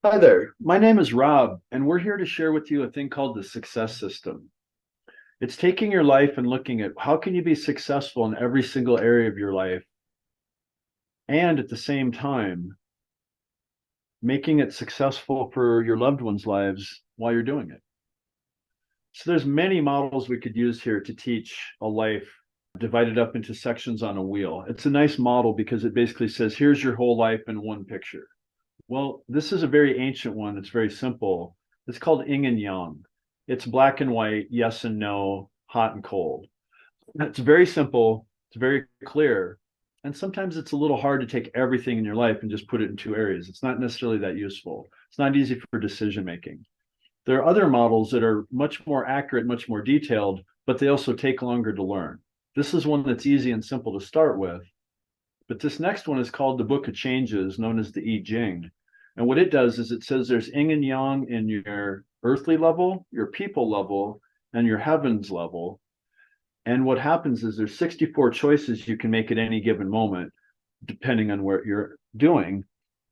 Hi there. My name is Rob, and we're here to share with you a thing called the success system. It's taking your life and looking at how can you be successful in every single area of your life and at the same time making it successful for your loved ones' lives while you're doing it. So there's many models we could use here to teach a life divided up into sections on a wheel. It's a nice model because it basically says, here's your whole life in one picture. Well, this is a very ancient one. It's very simple. It's called yin and yang. It's black and white, yes and no, hot and cold. It's very simple. It's very clear. And sometimes it's a little hard to take everything in your life and just put it in two areas. It's not necessarily that useful. It's not easy for decision making. There are other models that are much more accurate, much more detailed, but they also take longer to learn. This is one that's easy and simple to start with. But this next one is called the Book of Changes, known as the I Ching. And what it does is it says there's yin and yang in your earthly level, your people level, and your heavens level. And what happens is there's 64 choices you can make at any given moment, depending on what you're doing.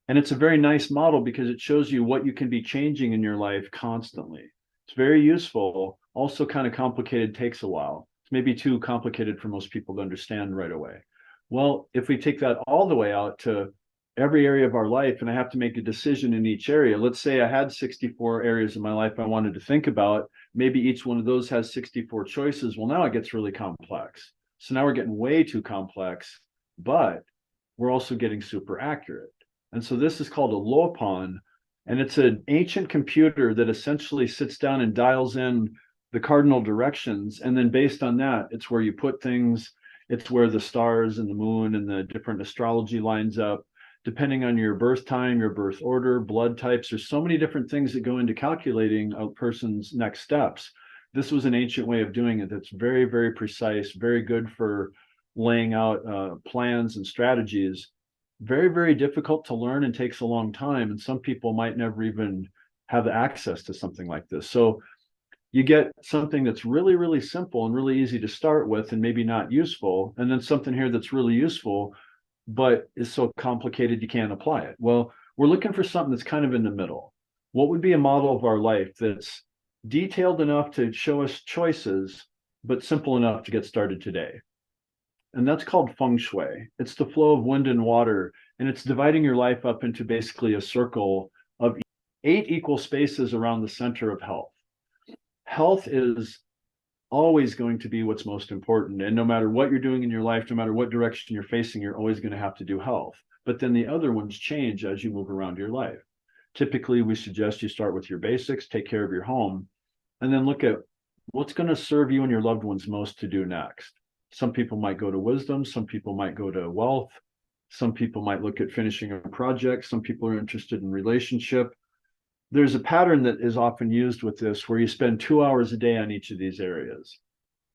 And it's a very nice model because it shows you what you can be changing in your life constantly. It's very useful, also kind of complicated, takes a while. It's maybe too complicated for most people to understand right away. Well, if we take that all the way out to every area of our life, and I have to make a decision in each area, let's say I had 64 areas of my life I wanted to think about. Maybe each one of those has 64 choices. Well, now it gets really complex. So now we're getting way too complex, but we're also getting super accurate. And so this is called a Lopon, and it's an ancient computer that essentially sits down and dials in the cardinal directions. And then based on that, it's where you put things, it's where the stars and the moon and the different astrology lines up. Depending on your birth time, your birth order, blood types, there's so many different things that go into calculating a person's next steps. This was an ancient way of doing it that's very, very precise, very good for laying out plans and strategies. Very, very difficult to learn and takes a long time. And some people might never even have access to something like this. So you get something that's really, really simple and really easy to start with and maybe not useful. And then something here that's really useful, but is so complicated you can't apply it. Well, we're looking for something that's kind of in the middle. What would be a model of our life that's detailed enough to show us choices, but simple enough to get started today? And that's called feng shui. It's the flow of wind and water, and it's dividing your life up into basically a circle of 8 equal spaces around the center of health. Health is always going to be what's most important. And no matter what you're doing in your life, no matter what direction you're facing, you're always going to have to do health. But then the other ones change as you move around your life. Typically, we suggest you start with your basics, take care of your home, and then look at what's going to serve you and your loved ones most to do next. Some people might go to wisdom, some people might go to wealth, some people might look at finishing a project, some people are interested in relationship. There's a pattern that is often used with this where you spend 2 hours a day on each of these areas.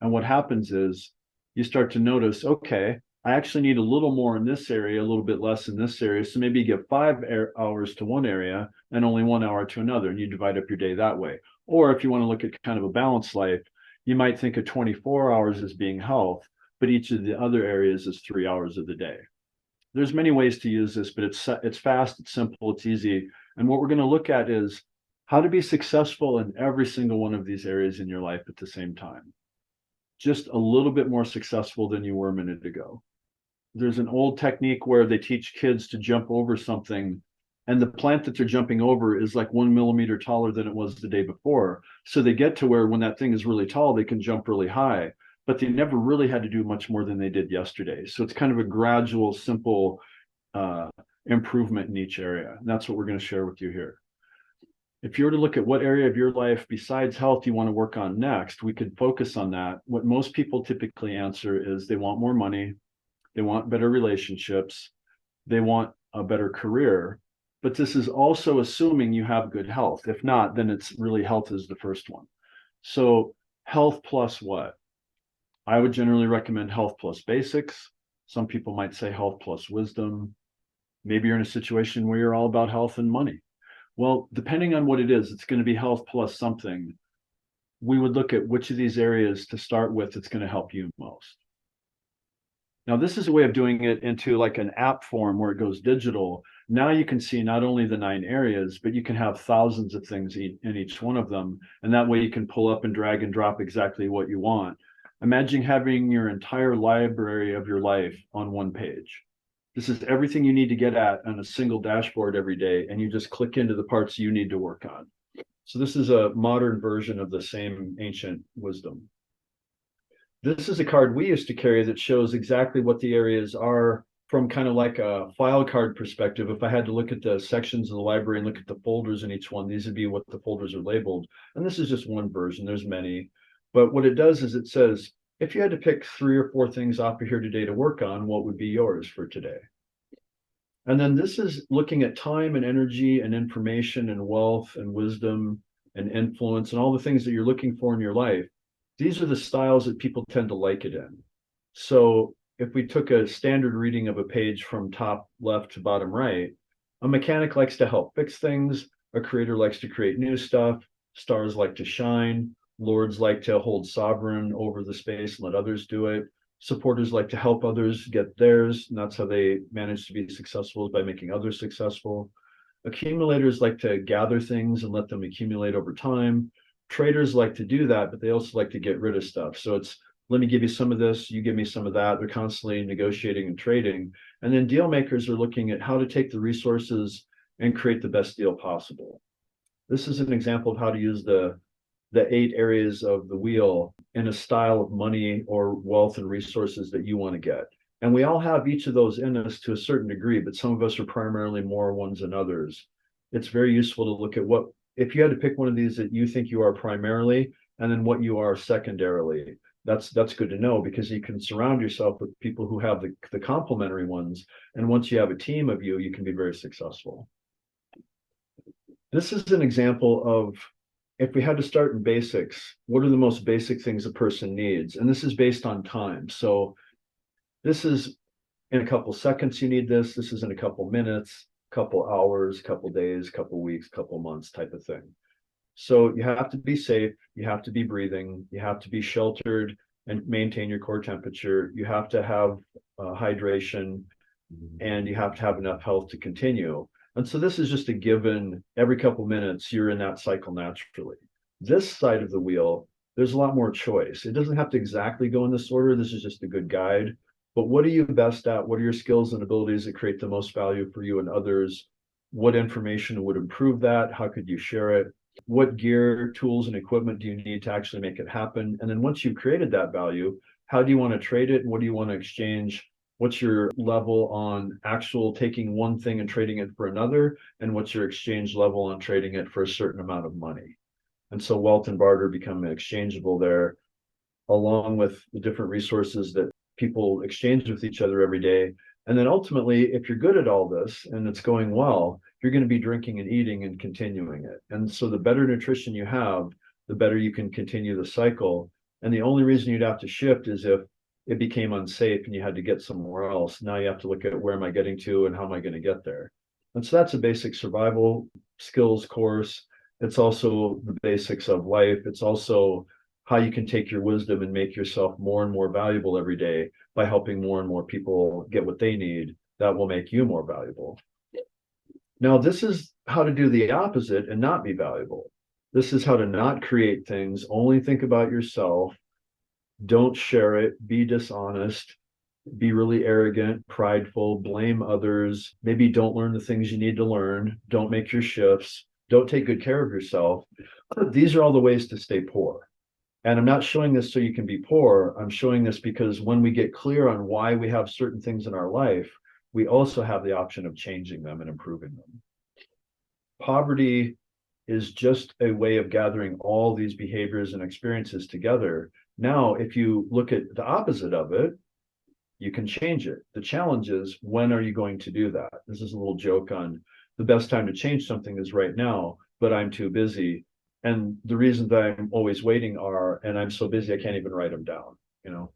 And what happens is you start to notice, okay, I actually need a little more in this area, a little bit less in this area. So maybe you give 5 hours to one area and only 1 hour to another, and you divide up your day that way. Or if you want to look at kind of a balanced life, you might think of 24 hours as being health, but each of the other areas is 3 hours of the day. There's many ways to use this, but it's fast, it's simple, it's easy. And what we're going to look at is how to be successful in every single one of these areas in your life at the same time. Just a little bit more successful than you were a minute ago. There's an old technique where they teach kids to jump over something, and the plant that they're jumping over is like 1 millimeter taller than it was the day before. So they get to where when that thing is really tall, they can jump really high, but they never really had to do much more than they did yesterday. So it's kind of a gradual, simple improvement in each area. And that's what we're going to share with you here. If you were to look at what area of your life besides health you want to work on next, we could focus on that. What most people typically answer is they want more money, they want better relationships, they want a better career. But this is also assuming you have good health. If not, then it's really health is the first one. So health plus what? I would generally recommend health plus basics. Some people might say health plus wisdom. Maybe you're in a situation where you're all about health and money. Well, depending on what it is, it's going to be health plus something. We would look at which of these areas to start with that's going to help you most. Now, this is a way of doing it into like an app form where it goes digital. Now you can see not only the 9 areas, but you can have thousands of things in each one of them. And that way you can pull up and drag and drop exactly what you want. Imagine having your entire library of your life on one page. This is everything you need to get at on a single dashboard every day, and you just click into the parts you need to work on. So this is a modern version of the same ancient wisdom. This is a card we used to carry that shows exactly what the areas are from kind of like a file card perspective. If I had to look at the sections of the library and look at the folders in each one, these would be what the folders are labeled. And this is just one version, there's many. But what it does is it says, if you had to pick 3 or 4 things off of here today to work on, what would be yours for today? And then this is looking at time and energy and information and wealth and wisdom and influence and all the things that you're looking for in your life. These are the styles that people tend to like it in. So if we took a standard reading of a page from top left to bottom right, a mechanic likes to help fix things, a creator likes to create new stuff, stars like to shine, lords like to hold sovereign over the space and let others do it, supporters like to help others get theirs, and that's how they manage to be successful, by making others successful. Accumulators like to gather things and let them accumulate over time. Traders like to do that, but they also like to get rid of stuff. So it's, let me give you some of this, you give me some of that. They're constantly negotiating and trading. And then deal makers are looking at how to take the resources and create the best deal possible. This is an example of how to use the 8 areas of the wheel in a style of money or wealth and resources that you want to get. And we all have each of those in us to a certain degree, but some of us are primarily more ones than others. It's very useful to look at what, if you had to pick one of these that you think you are primarily, and then what you are secondarily. That's good to know, because you can surround yourself with people who have the complementary ones. And once you have a team of you, you can be very successful. This is an example of, if we had to start in basics, what are the most basic things a person needs? And this is based on time. So this is in a couple seconds you need this. This is in a couple minutes, couple hours, couple days, couple weeks, couple months type of thing. So you have to be safe, you have to be breathing, you have to be sheltered and maintain your core temperature. You have to have hydration, and you have to have enough health to continue. And so this is just a given. Every couple minutes, you're in that cycle naturally. This side of the wheel, there's a lot more choice. It doesn't have to exactly go in this order. This is just a good guide. But what are you best at? What are your skills and abilities that create the most value for you and others? What information would improve that? How could you share it? What gear, tools, and equipment do you need to actually make it happen? And then once you've created that value, how do you want to trade it? And what do you want to exchange? What's your level on actual taking one thing and trading it for another? And what's your exchange level on trading it for a certain amount of money? And so wealth and barter become exchangeable there, along with the different resources that people exchange with each other every day. And then ultimately, if you're good at all this and it's going well, you're going to be drinking and eating and continuing it. And so the better nutrition you have, the better you can continue the cycle. And the only reason you'd have to shift is if it became unsafe and you had to get somewhere else. Now you have to look at, where am I getting to and how am I going to get there? And so that's a basic survival skills course. It's also the basics of life. It's also how you can take your wisdom and make yourself more and more valuable every day by helping more and more people get what they need. That will make you more valuable. Now, this is how to do the opposite and not be valuable. This is how to not create things, only think about yourself, don't share it, be dishonest, be really arrogant, prideful, blame others, maybe don't learn the things you need to learn, don't make your shifts, don't take good care of yourself. These are all the ways to stay poor. And I'm not showing this so you can be poor. I'm showing this because when we get clear on why we have certain things in our life, we also have the option of changing them and improving them. Poverty is just a way of gathering all these behaviors and experiences together. Now, if you look at the opposite of it, you can change it. The challenge is, when are you going to do that? This is a little joke on the best time to change something is right now, but I'm too busy. And the reasons that I'm always waiting are, and I'm so busy, I can't even write them down, you know?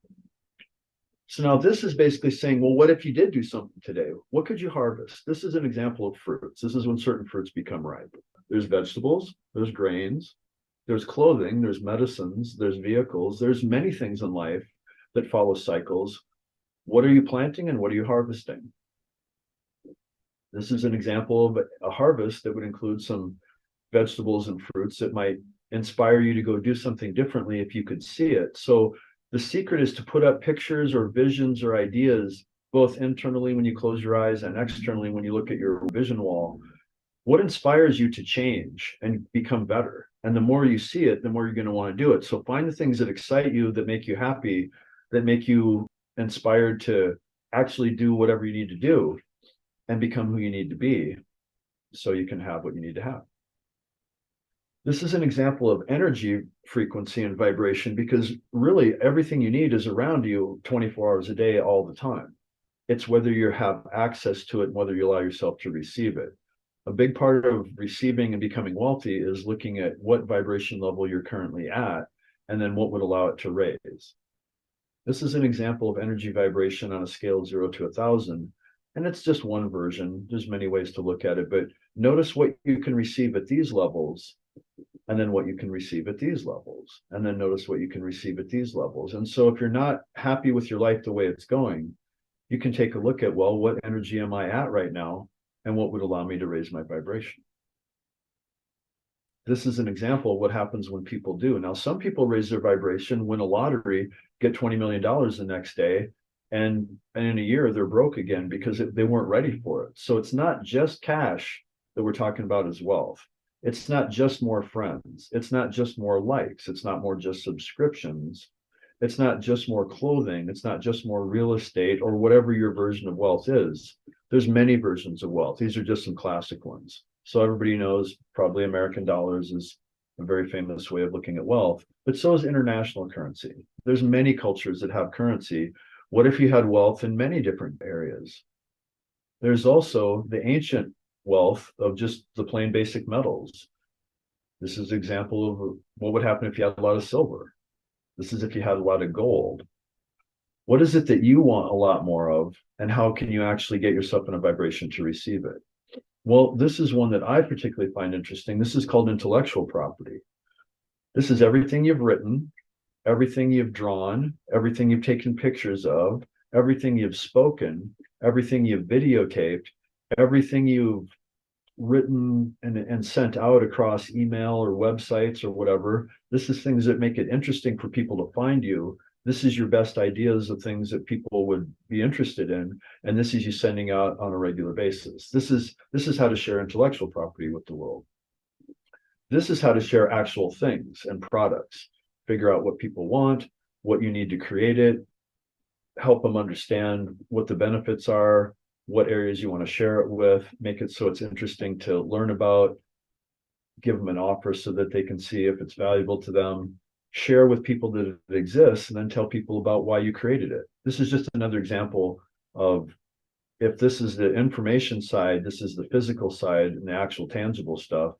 So now this is basically saying, well, what if you did do something today? What could you harvest? This is an example of fruits. This is when certain fruits become ripe. There's vegetables, there's grains, there's clothing, there's medicines, there's vehicles, there's many things in life that follow cycles. What are you planting and what are you harvesting? This is an example of a harvest that would include some vegetables and fruits that might inspire you to go do something differently if you could see it. So the secret is to put up pictures or visions or ideas, both internally when you close your eyes and externally when you look at your vision wall. What inspires you to change and become better? And the more you see it, the more you're going to want to do it. So find the things that excite you, that make you happy, that make you inspired to actually do whatever you need to do and become who you need to be so you can have what you need to have. This is an example of energy frequency and vibration, because really everything you need is around you 24 hours a day, all the time. It's whether you have access to it and whether you allow yourself to receive it. A big part of receiving and becoming wealthy is looking at what vibration level you're currently at, and then what would allow it to raise. This is an example of energy vibration on a scale of 0 to 1,000. And it's just one version. There's many ways to look at it, but notice what you can receive at these levels, and then what you can receive at these levels, and then notice what you can receive at these levels. And so if you're not happy with your life the way it's going, you can take a look at, well, what energy am I at right now? And what would allow me to raise my vibration? This is an example of what happens when people do. Now, some people raise their vibration, win a lottery, get $20 million the next day, and in a year they're broke again because they weren't ready for it. So it's not just cash that we're talking about as wealth. It's not just more friends. It's not just more likes. It's not more just subscriptions. It's not just more clothing. It's not just more real estate or whatever your version of wealth is. There's many versions of wealth. These are just some classic ones. So everybody knows probably American dollars is a very famous way of looking at wealth, but so is international currency. There's many cultures that have currency. What if you had wealth in many different areas? There's also the ancient wealth of just the plain basic metals. This is an example of what would happen if you had a lot of silver. This is if you had a lot of gold. What is it that you want a lot more of, and how can you actually get yourself in a vibration to receive it? Well, this is one that I particularly find interesting. This is called intellectual property. This is everything you've written, everything you've drawn, everything you've taken pictures of, everything you've spoken, everything you've videotaped, everything you've written and sent out across email or websites or whatever. This is things that make it interesting for people to find you. This is your best ideas of things that people would be interested in, and this is you sending out on a regular basis. This is how to share intellectual property with the world. This is how to share actual things and products. Figure out what people want, what you need to create it, help them understand what the benefits are, what areas you want to share it with, make it so it's interesting to learn about, give them an offer so that they can see if it's valuable to them, share with people that it exists, and then tell people about why you created it. This is just another example of, if this is the information side, this is the physical side and the actual tangible stuff.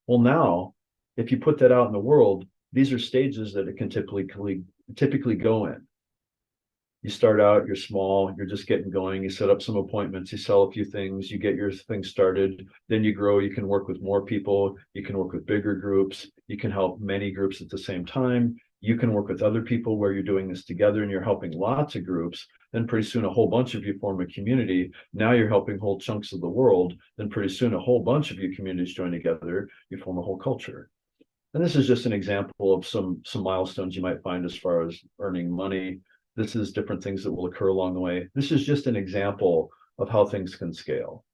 Well, now, if you put that out in the world, these are stages that it can typically go in. You start out, you're small, you're just getting going, you set up some appointments, you sell a few things, you get your thing started, then you grow, you can work with more people, you can work with bigger groups, you can help many groups at the same time, you can work with other people where you're doing this together and you're helping lots of groups. Then pretty soon a whole bunch of you form a community. Now you're helping whole chunks of the world. Then pretty soon a whole bunch of you communities join together, you form a whole culture. And this is just an example of some milestones you might find as far as earning money. This is different things that will occur along the way. This is just an example of how things can scale.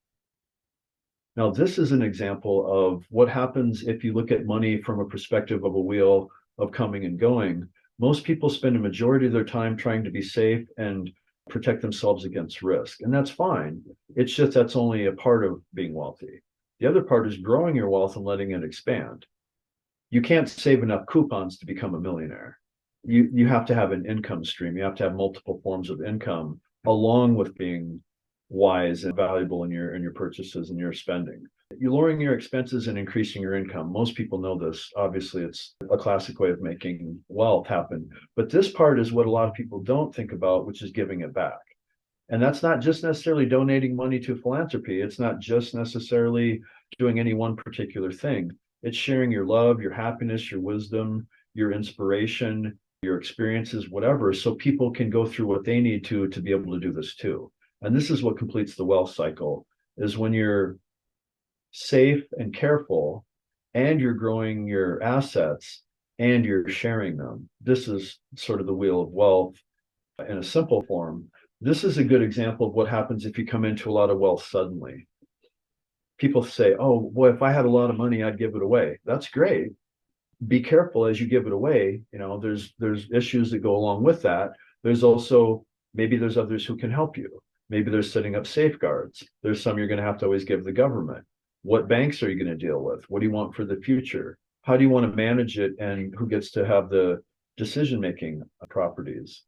Now, this is an example of what happens if you look at money from a perspective of a wheel of coming and going. Most people spend a majority of their time trying to be safe and protect themselves against risk. And that's fine. It's just that's only a part of being wealthy. The other part is growing your wealth and letting it expand. You can't save enough coupons to become a millionaire. You have to have an income stream. You have to have multiple forms of income along with being wise and valuable in your purchases and your spending. You're lowering your expenses and increasing your income. Most people know this. Obviously, it's a classic way of making wealth happen. But this part is what a lot of people don't think about, which is giving it back. And that's not just necessarily donating money to philanthropy. It's not just necessarily doing any one particular thing. It's sharing your love, your happiness, your wisdom, your inspiration, your experiences, whatever, so people can go through what they need to be able to do this too. And this is what completes the wealth cycle. is when you're safe and careful and you're growing your assets and you're sharing them. This is sort of the wheel of wealth in a simple form. This is a good example of what happens if you come into a lot of wealth suddenly. People say, oh, well, if I had a lot of money, I'd give it away. That's great. Be careful as you give it away. You know, there's issues that go along with that. There's also, maybe there's others who can help you. Maybe they're setting up safeguards. There's some you're going to have to always give the government. What banks are you going to deal with? What do you want for the future? How do you want to manage it? And who gets to have the decision-making properties?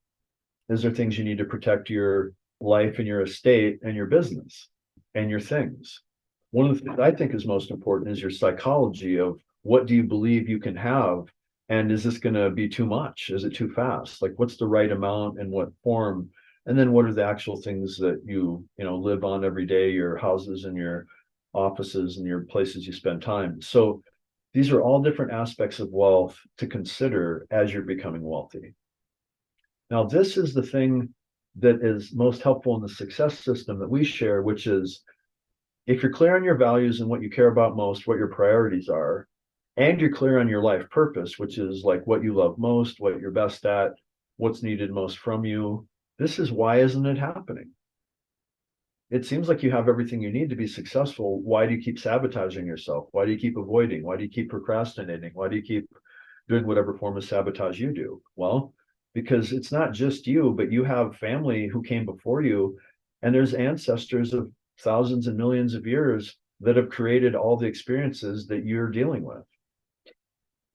Is there things you need to protect your life and your estate and your business and your things? One of the things I think is most important is your psychology of what do you believe you can have? And is this going to be too much? Is it too fast? Like, what's the right amount and what form? And then what are the actual things that you live on every day, your houses and your offices and your places you spend time. So these are all different aspects of wealth to consider as you're becoming wealthy. Now, this is the thing that is most helpful in the success system that we share, which is if you're clear on your values and what you care about most, what your priorities are, and you're clear on your life purpose, which is like what you love most, what you're best at, what's needed most from you, this is why isn't it happening? It seems like you have everything you need to be successful. Why do you keep sabotaging yourself? Why do you keep avoiding? Why do you keep procrastinating? Why do you keep doing whatever form of sabotage you do? Well, because it's not just you, but you have family who came before you, and there's ancestors of thousands and millions of years that have created all the experiences that you're dealing with.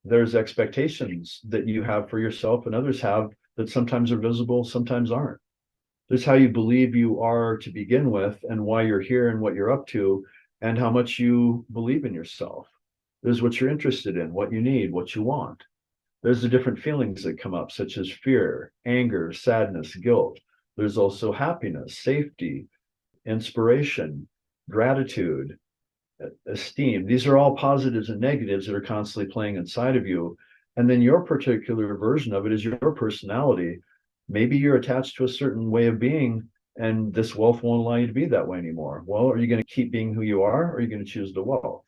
There's expectations that you have for yourself and others have that sometimes are visible, sometimes aren't. There's how you believe you are to begin with and why you're here and what you're up to and how much you believe in yourself. There's what you're interested in, what you need, what you want. There's the different feelings that come up, such as fear, anger, sadness, guilt. There's also happiness, safety, inspiration, gratitude, esteem. These are all positives and negatives that are constantly playing inside of you. And then your particular version of it is your personality. Maybe you're attached to a certain way of being, and this wealth won't allow you to be that way anymore. Well, are you going to keep being who you are, or are you going to choose the wealth?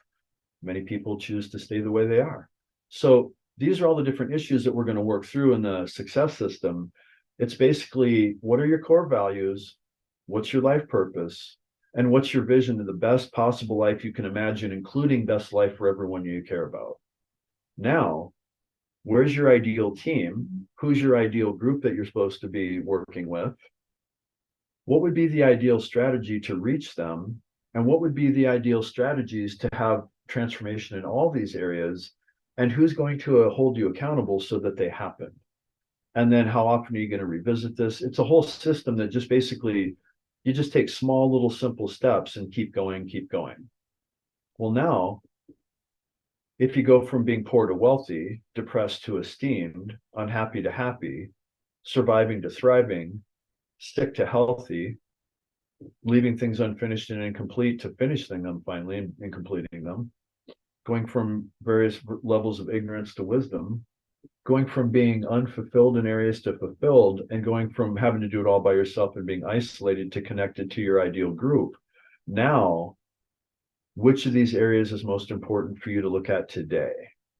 Many people choose to stay the way they are. So these are all the different issues that we're going to work through in the success system. It's basically, what are your core values? What's your life purpose? And what's your vision of the best possible life you can imagine, including best life for everyone you care about? Now, where's your ideal team? Who's your ideal group that you're supposed to be working with? What would be the ideal strategy to reach them? And what would be the ideal strategies to have transformation in all these areas? And who's going to hold you accountable so that they happen? And then how often are you going to revisit this? It's a whole system that just basically, you just take small little simple steps and keep going, keep going. Well, now, if you go from being poor to wealthy, depressed to esteemed, unhappy to happy, surviving to thriving, sick to healthy, leaving things unfinished and incomplete to finishing them finally and completing them, going from various levels of ignorance to wisdom, going from being unfulfilled in areas to fulfilled, and going from having to do it all by yourself and being isolated to connected to your ideal group. Now, which of these areas is most important for you to look at today?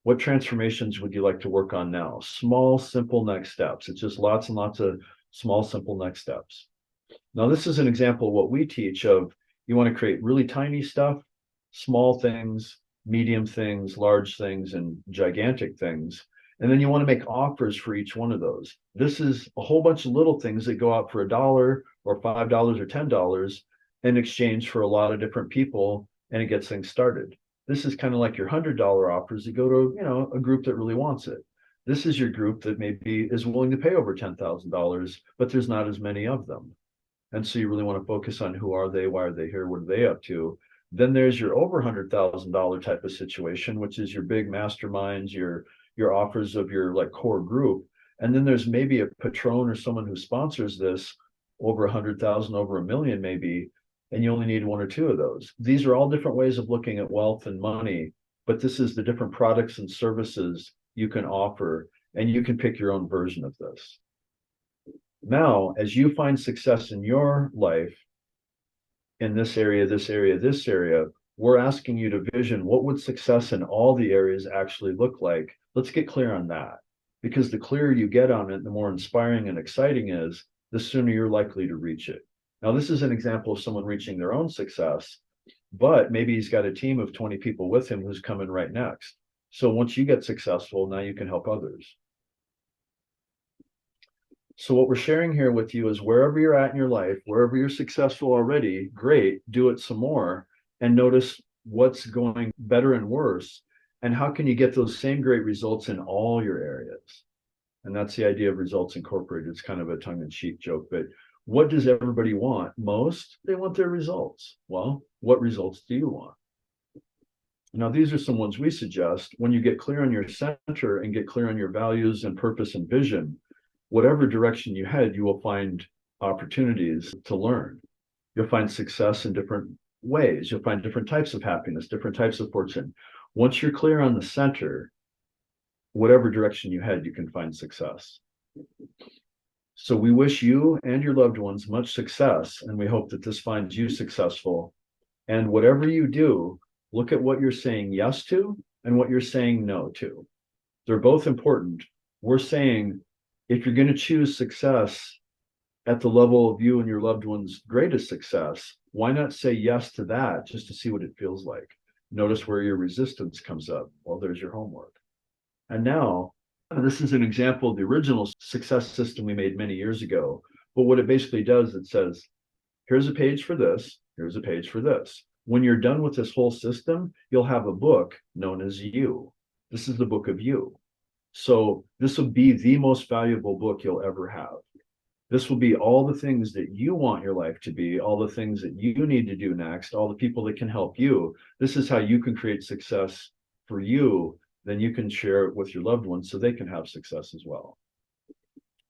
What transformations would you like to work on now? Small, simple next steps. It's just lots and lots of small, simple next steps. Now, this is an example of what we teach of you want to create really tiny stuff, small things, medium things, large things, and gigantic things. And then you want to make offers for each one of those. This is a whole bunch of little things that go out for $1 or $5 or $10 in exchange for a lot of different people, and it gets things started. This is kind of like your $100 offers that go to, a group that really wants it. This is your group that maybe is willing to pay over $10,000, but there's not as many of them. And so you really want to focus on who are they, why are they here, what are they up to? Then there's your over $100,000 type of situation, which is your big masterminds, your offers of your like core group. And then there's maybe a patron or someone who sponsors this over 100,000, over 1 million maybe, and you only need 1 or 2 of those. These are all different ways of looking at wealth and money, but this is the different products and services you can offer, and you can pick your own version of this. Now, as you find success in your life, in this area, this area, this area. We're asking you to vision what would success in all the areas actually look like. Let's get clear on that, because the clearer you get on it, the more inspiring and exciting it is, the sooner you're likely to reach it. Now, this is an example of someone reaching their own success, but maybe he's got a team of 20 people with him who's coming right next. So once you get successful, now you can help others. So what we're sharing here with you is wherever you're at in your life, wherever you're successful already, great, do it some more and notice what's going better and worse. And how can you get those same great results in all your areas? And that's the idea of results incorporated. It's kind of a tongue-in-cheek joke, but what does everybody want most? They want their results. Well, what results do you want? Now, these are some ones we suggest. When you get clear on your center and get clear on your values and purpose and vision, whatever direction you head, you will find opportunities to learn. You'll find success in different ways. You'll find different types of happiness, different types of fortune. Once you're clear on the center, whatever direction you head, you can find success. So we wish you and your loved ones much success, and we hope that this finds you successful. And whatever you do, look at what you're saying yes to and what you're saying no to. They're both important. We're saying, if you're going to choose success at the level of you and your loved one's greatest success, why not say yes to that just to see what it feels like? Notice where your resistance comes up. Well, there's your homework. And now, this is an example of the original success system we made many years ago. But what it basically does, it says, here's a page for this, here's a page for this. When you're done with this whole system, you'll have a book known as You. This is the book of you. So this will be the most valuable book you'll ever have. This will be all the things that you want your life to be, all the things that you need to do next, all the people that can help you. This is how you can create success for you. Then you can share it with your loved ones so they can have success as well.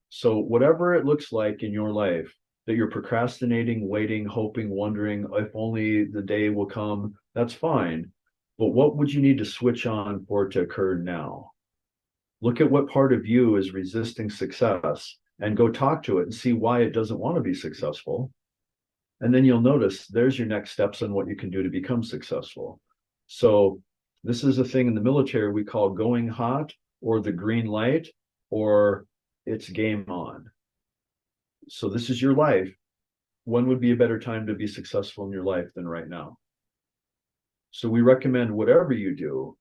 So whatever it looks like in your life that you're procrastinating, waiting, hoping, wondering if only the day will come, that's fine. But what would you need to switch on for it to occur now? Look at what part of you is resisting success and go talk to it and see why it doesn't want to be successful. And then you'll notice there's your next steps on what you can do to become successful. So this is a thing in the military we call going hot, or the green light, or it's game on. So this is your life. When would be a better time to be successful in your life than right now? So we recommend whatever you do,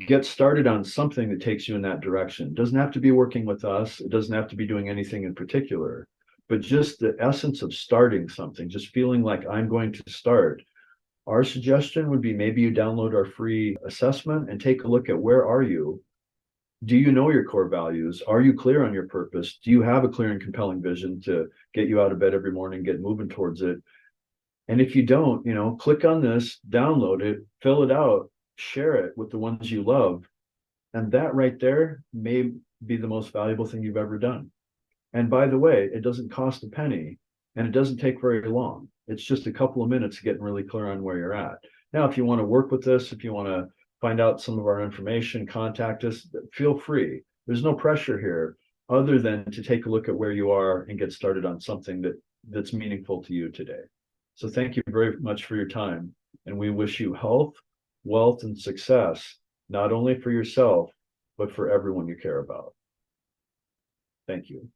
get started on something that takes you in that direction. It doesn't have to be working with us. It doesn't have to be doing anything in particular, but just the essence of starting something, just feeling like I'm going to start. Our suggestion would be maybe you download our free assessment and take a look at where are you? Do you know your core values? Are you clear on your purpose? Do you have a clear and compelling vision to get you out of bed every morning, get moving towards it? And if you don't, click on this, download it, fill it out, share it with the ones you love. And that right there may be the most valuable thing you've ever done. And by the way, it doesn't cost a penny and it doesn't take very long. It's just a couple of minutes getting really clear on where you're at. Now, if you want to work with us, if you want to find out some of our information, contact us, feel free. There's no pressure here other than to take a look at where you are and get started on something that's meaningful to you today. So thank you very much for your time. And we wish you health, wealth, and success, not only for yourself, but for everyone you care about. Thank you.